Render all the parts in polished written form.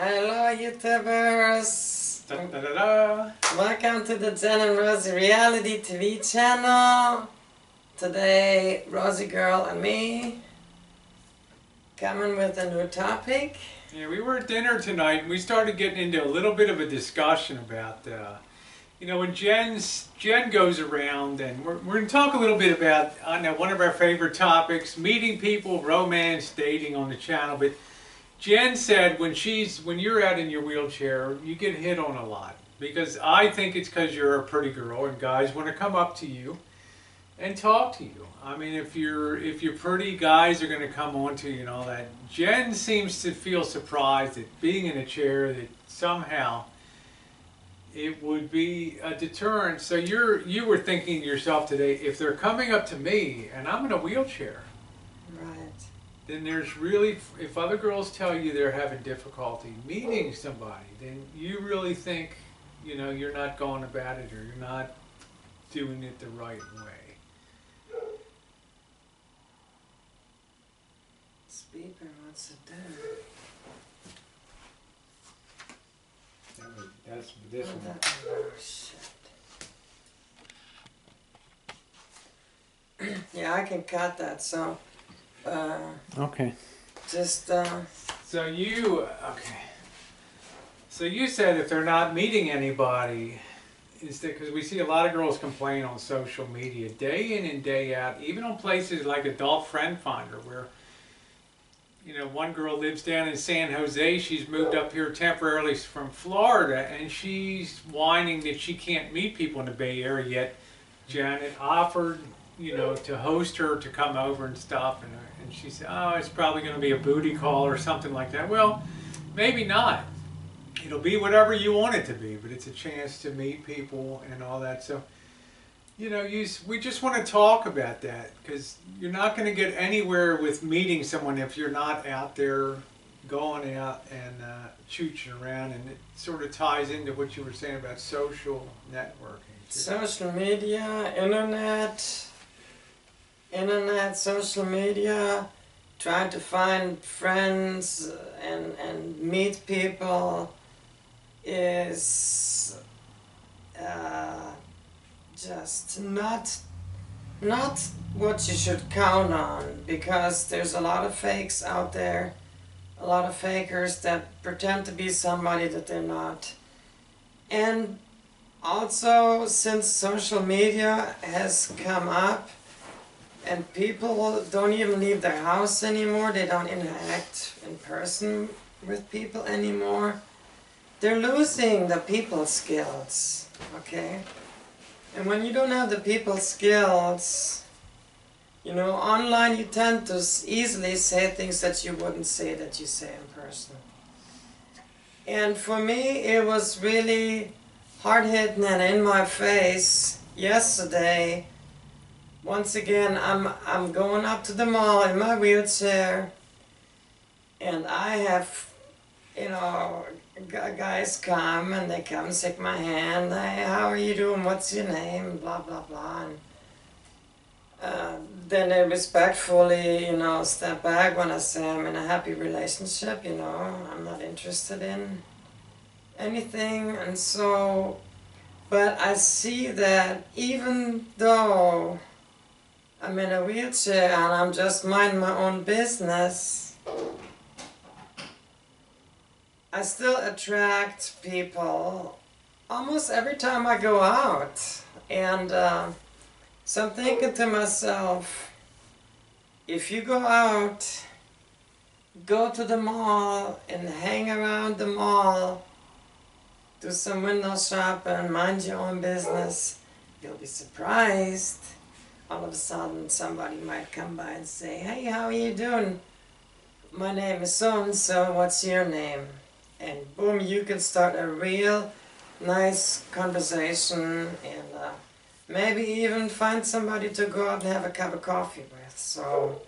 Hello YouTubers! Da, da, da, da. Welcome to the Jenn and Rosie Reality TV channel. Today Rosie girl and me coming with a new topic. Yeah, we were at dinner tonight and we started getting into a little bit of a discussion about, you know, when Jen goes around, and we're going to talk a little bit about, I know, one of our favorite topics, meeting people, romance, dating on the channel. But Jen said when you're out in your wheelchair, you get hit on a lot. Because I think it's because you're a pretty girl and guys want to come up to you and talk to you. I mean, if you're pretty, guys are going to come on to you and all that. Jen seems to feel surprised that being in a chair, that somehow it would be a deterrent. So you were thinking to yourself today, if they're coming up to me and I'm in a wheelchair, Right. then there's really, if other girls tell you they're having difficulty meeting somebody, then you really think, you know, you're not going about it, or you're not doing it the right way. Speaker, what's it do? That's this Oh, one. oh, shit. Yeah, I can cut that, so Okay. just So you said if they're not meeting anybody, is that because we see a lot of girls complain on social media day in and day out, even on places like Adult Friend Finder, where, you know, one girl lives down in San Jose. She's moved up here temporarily from Florida, and she's whining that she can't meet people in the Bay Area, yet Janet offered, you know, to host her to come over and stuff, and she said, oh, it's probably going to be a booty call or something like that. Well, maybe not. It'll be whatever you want it to be, but it's a chance to meet people and all that. So, you know, we just want to talk about that, because you're not going to get anywhere with meeting someone if you're not out there going out and chooching around. And it sort of ties into what you were saying about social networking. social media, internet, social media, trying to find friends and meet people is just not what you should count on, because there's a lot of fakes out there, a lot of fakers that pretend to be somebody that they're not. And also, since social media has come up and people don't even leave their house anymore, they don't interact in person with people anymore, they're losing the people skills, okay? And when you don't have the people skills, you know, online you tend to easily say things that you wouldn't say that you say in person. And for me, it was really hard-hitting and in my face yesterday. Once again, I'm going up to the mall in my wheelchair, and I have, you know, guys come and they come and shake my hand. Hey, how are you doing? What's your name? Blah blah blah. And then they respectfully, you know, step back when I say I'm in a happy relationship. You know, I'm not interested in anything. And so, but I see that even though I'm in a wheelchair and I'm just minding my own business, I still attract people almost every time I go out. And so I'm thinking to myself, if you go out, go to the mall and hang around the mall, do some window shopping, mind your own business, you'll be surprised. All of a sudden somebody might come by and say, hey, how are you doing? My name is so-and-so, what's your name? And boom, you can start a real nice conversation, and maybe even find somebody to go out and have a cup of coffee with. So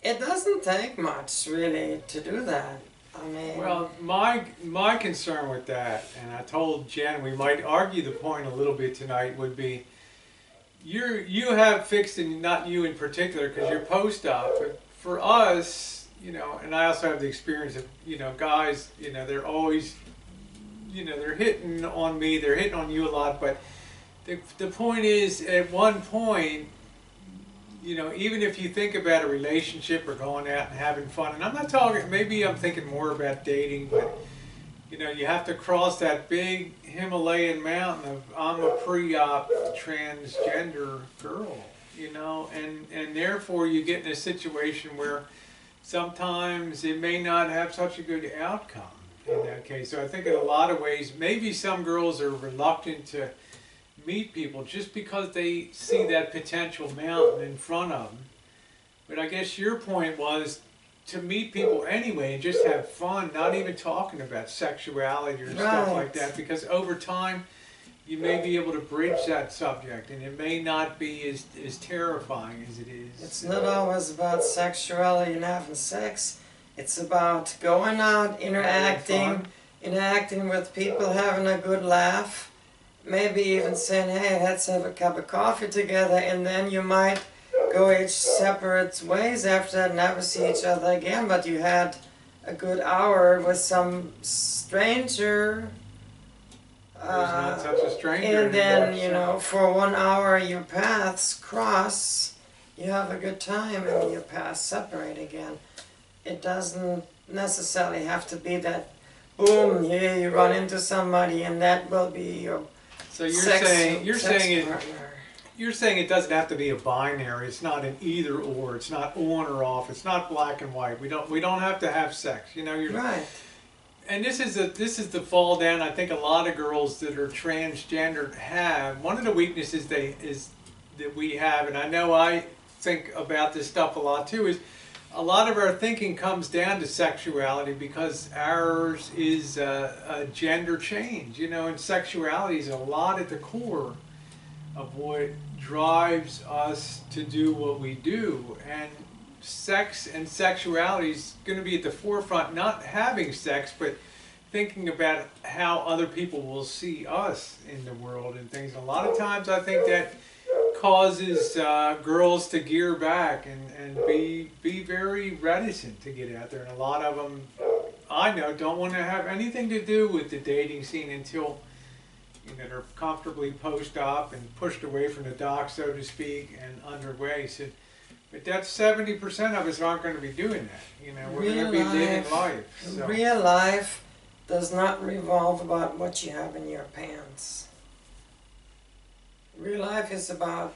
it doesn't take much really to do that. I mean, Well, my concern with that, and I told Jen we might argue the point a little bit tonight, would be you have fixed, and not you in particular because you're post-op, but for us, you know, and I also have the experience of, you know, guys, you know, they're always, you know, they're hitting on me, they're hitting on you a lot, but the point is, at one point, you know, even if you think about a relationship or going out and having fun, and I'm not talking, maybe I'm thinking more about dating, but, you know, you have to cross that big Himalayan mountain of I'm a pre-op transgender girl, you know, and therefore you get in a situation where sometimes it may not have such a good outcome in that case. So I think in a lot of ways, maybe some girls are reluctant to meet people just because they see that potential mountain in front of them. But I guess your point was to meet people anyway and just have fun, not even talking about sexuality or stuff like that, because over time you may be able to bridge that subject and it may not be as terrifying as it is. It's not always about sexuality and having sex. It's about going out, interacting with people, having a good laugh. Maybe even saying, hey, let's have a cup of coffee together, and then you might go each separate ways after that, never see each other again, but you had a good hour with some stranger. There's not such a stranger and then, anymore, you know, for 1 hour your paths cross, you have a good time, and your paths separate again. It doesn't necessarily have to be that, boom, here you run into somebody and that will be your so you're saying it doesn't have to be a binary. It's not an either or. It's not on or off. It's not black and white. We don't have to have sex. You know, you're right. And this is the fall down. I think a lot of girls that are transgender have. One of the weaknesses that we have, and I know I think about this stuff a lot too, is a lot of our thinking comes down to sexuality because ours is a gender change, you know, and sexuality is a lot at the core of what drives us to do what we do. And sex and sexuality is going to be at the forefront, not having sex, but thinking about how other people will see us in the world and things. And a lot of times I think that causes girls to gear back and be very reticent to get out there. And a lot of them, I know, don't want to have anything to do with the dating scene until, you know, they're comfortably post-op and pushed away from the dock, so to speak, and underway. So, but that's 70% of us aren't going to be doing that. You know, we're going to be living life. So. Real life does not revolve about what you have in your pants. Real life is about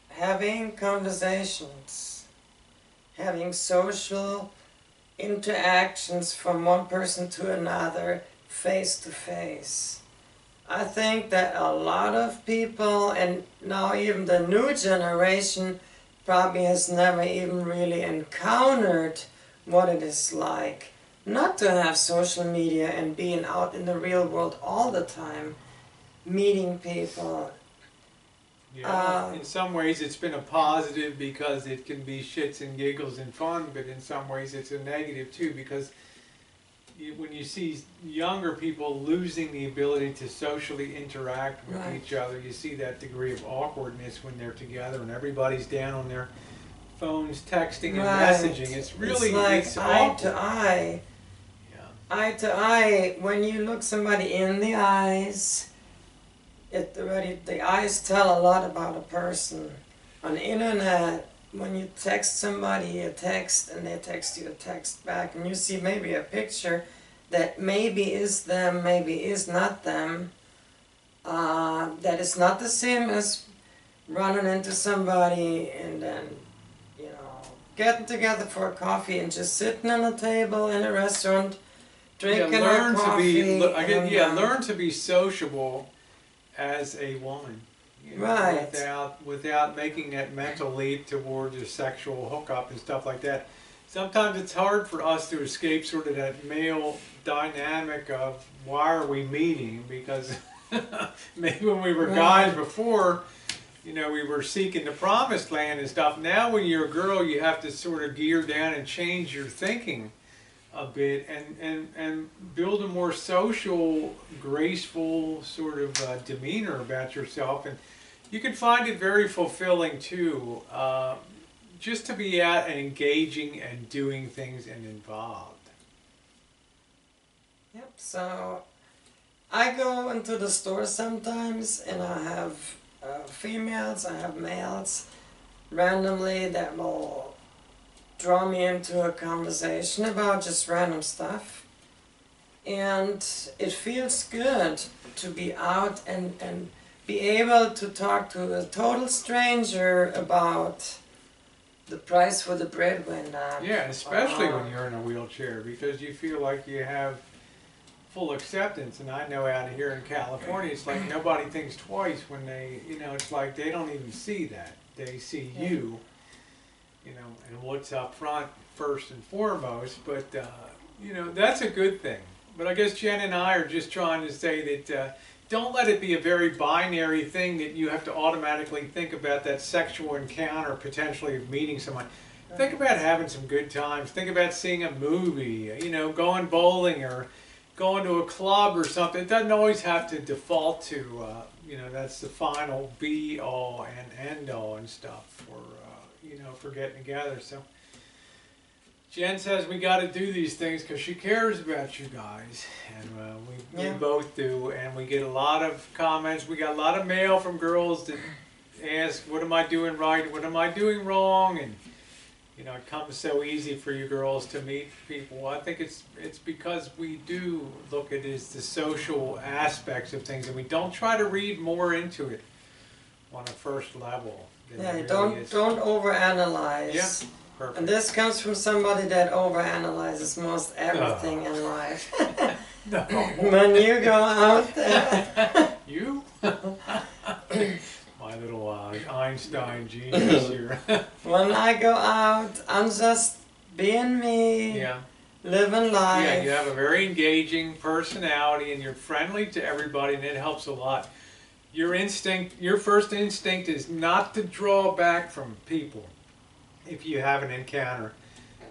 having conversations, having social interactions from one person to another, face to face. I think that a lot of people, and now even the new generation, probably has never even really encountered what it is like not to have social media and being out in the real world all the time, meeting people. Yeah, in some ways it's been a positive because it can be shits and giggles and fun, but in some ways it's a negative too because when you see younger people losing the ability to socially interact with each other, you see that degree of awkwardness when they're together and everybody's down on their phones texting and messaging. It's really it's like eye to eye. Yeah. Eye to eye, when you look somebody in the eyes, the eyes tell a lot about a person. On the internet, when you text somebody a text and they text you a text back and you see maybe a picture that maybe is them, maybe is not them, that is not the same as running into somebody and then, you know, getting together for a coffee and just sitting on a table in a restaurant, drinking our coffee. Learn to be sociable as a woman, you know, without making that mental leap towards a sexual hookup and stuff like that. Sometimes it's hard for us to escape sort of that male dynamic of why are we meeting, because maybe when we were guys before, you know, we were seeking the promised land and stuff. Now when you're a girl, you have to sort of gear down and change your thinking a bit and build a more social, graceful sort of demeanor about yourself. And you can find it very fulfilling too. just to be out and engaging and doing things and involved. Yep, so I go into the store sometimes and I have females, I have males randomly that will draw me into a conversation about just random stuff. And it feels good to be out and be able to talk to a total stranger about the price for the bread went up. Yeah, especially when you're in a wheelchair, because you feel like you have full acceptance. And I know out here in California, it's like nobody thinks twice when they, it's like they don't even see that. They see you, and what's up front first and foremost. But, that's a good thing. But I guess Jen and I are just trying to say that don't let it be a very binary thing that you have to automatically think about that sexual encounter potentially of meeting someone. Think about having some good times. Think about seeing a movie, going bowling or going to a club or something. It doesn't always have to default to, that's the final be all and end all and stuff for getting together. So Jen says we got to do these things because she cares about you guys, and we both do, and we get a lot of comments. We got a lot of mail from girls that ask, what am I doing right, what am I doing wrong, and it comes so easy for you girls to meet people. I think it's because we do look at it as the social aspects of things, and we don't try to read more into it on a first level. Yeah, don't overanalyze. Yeah. Perfect. And this comes from somebody that overanalyzes most everything in life. No. When you go out there. You? My little Einstein genius here. When I go out, I'm just being me, living life. Yeah, you have a very engaging personality and you're friendly to everybody, and it helps a lot. Your first instinct is not to draw back from people. If you have an encounter,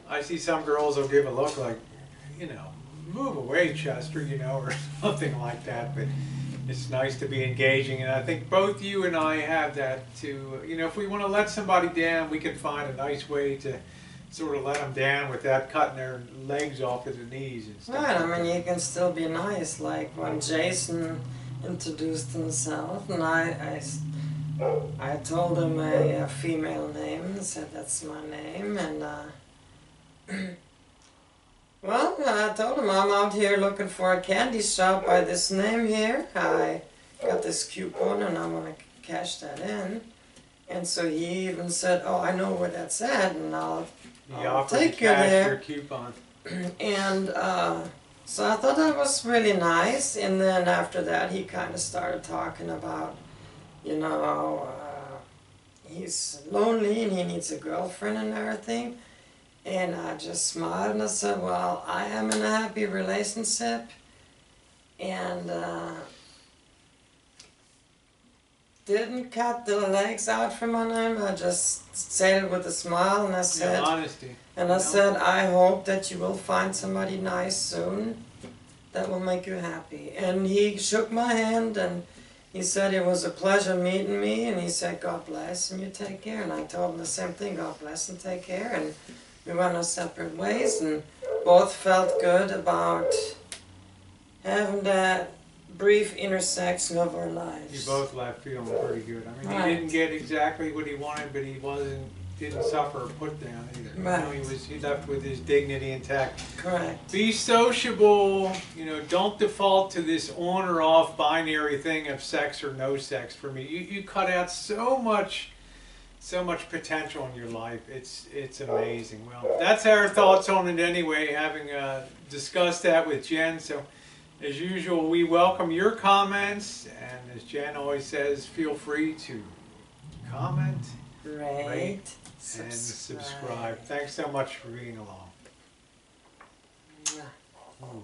I see some girls will give a look like, move away, Chester, or something like that. But it's nice to be engaging, and I think both you and I have that too. If we want to let somebody down, we can find a nice way to sort of let them down without cutting their legs off at the knees and stuff. Right, I mean, you can still be nice, like when Jason introduced himself, and I told him a female name and said that's my name, and well, I told him I'm out here looking for a candy shop by this name here. I got this coupon and I want to cash that in. And so he even said, oh, I know where that's at, and I'll take you there. Your coupon. And so I thought that was really nice, and then after that he kind of started talking about he's lonely and he needs a girlfriend and everything. And I just smiled and I said, well, I am in a happy relationship. And didn't cut the legs out from under him. I just said it with a smile, and I said, honesty. And I said, I hope that you will find somebody nice soon that will make you happy. And he shook my hand and he said it was a pleasure meeting me, and he said, God bless and you take care. And I told him the same thing, God bless and take care. And we went our separate ways and both felt good about having that brief intersection of our lives. You both left feeling pretty good. I mean, he didn't get exactly what he wanted, but he didn't suffer a put down either. Right. He left with his dignity intact. Correct. Be sociable. Don't default to this on or off binary thing of sex or no sex. For me, you cut out so much potential in your life. It's amazing. Well, that's our thoughts on it anyway, having discussed that with Jen. So as usual, we welcome your comments, and as Jen always says, feel free to comment, rate, and subscribe. Thanks so much for being along. Yeah. Ooh.